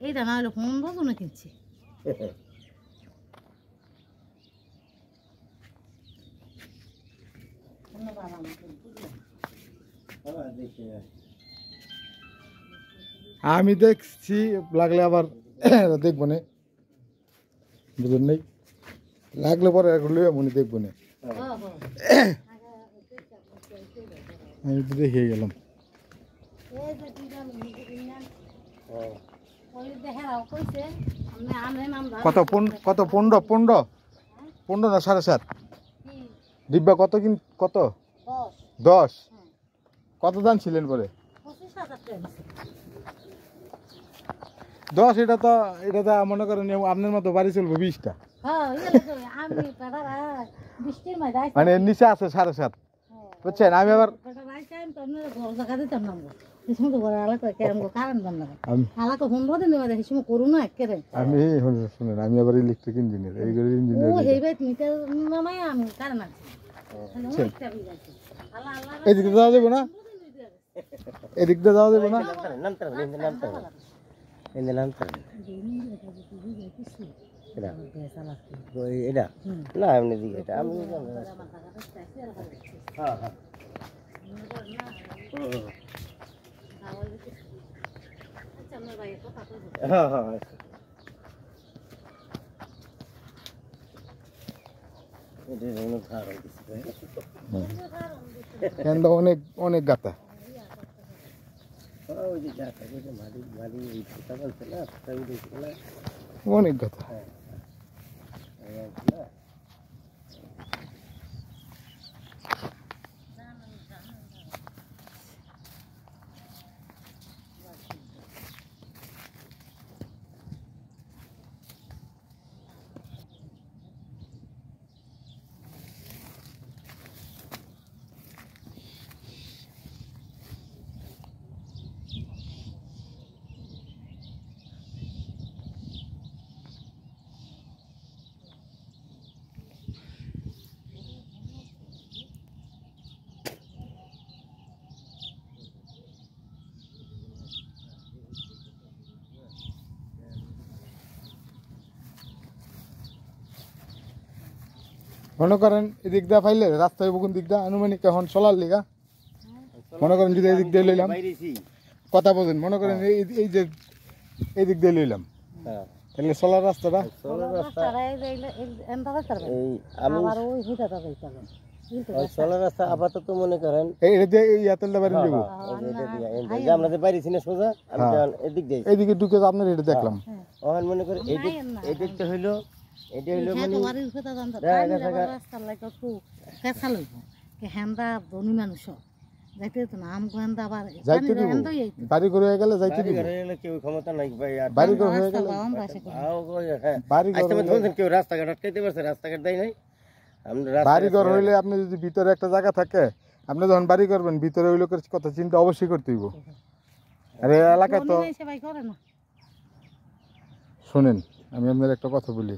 এইটা না হলে 15 জনে কিনছি। আমি দেখছি লাগলে আবার দেখবো না, বুঝলেন নাই, লাগলে পরে মনে দেখবো না। আমি তো দেখে গেলাম। কত 15 না 7.5 ডিব্বা কত কত 10 কত দাম ছিলেন পরে 10? এটা তো মনে করেন আপনার মতো বাড়ি চলবো 20টা, মানে নিচে আছে 7.5, বুঝছেন? আমি আবার শুনেন, আমি আবার ইলেকট্রিক ইঞ্জিনিয়ার, এদিকে যাওয়া যাবো না, এদিক দিয়ে যাওয়া যাবো না। অনেক অনেক গাতা, অনেক গাতা। মনে করেন এদিক দিয়ে ফাইলে রাস্তায় কোন দিক দিয়ে আনুমানিক এখন চলার লিগা, মনে করেন যদি এদিক দিয়ে লইলাম, কথা বলেন, মনে করেন এই যে এই দিক দিয়ে লইলাম, তাহলে চলার রাস্তাটা চলার রাস্তা আপাতত মনে করেন আমরা যে বাইরেছি না সোজা, আমি এদিক দিয়ে এইদিকে ঢুকে আপনার এটা দেখলাম, মনে করেন এই দিকটা হইলো, এটা হইলো মানে বাড়ি করে হয়ে গেলে যাইতে দিব, কেউ ক্ষমতা নাই ভাই, বাড়ি করে হয়ে গেলে কেউ রাস্তাঘাট আটকাইতে পারছে, রাস্তাঘাট দেয় নাই। বাড়ি ঘর হইলে আপনি যদি ভিতরে একটা জায়গা থাকে, আপনি যখন বাড়ি করবেন ভিতরে ওই লোকের কথা চিন্তা অবশ্যই করতে হইব। আর এই এলাকায় তো শোনেন, আমি আপনার একটা কথা বলি,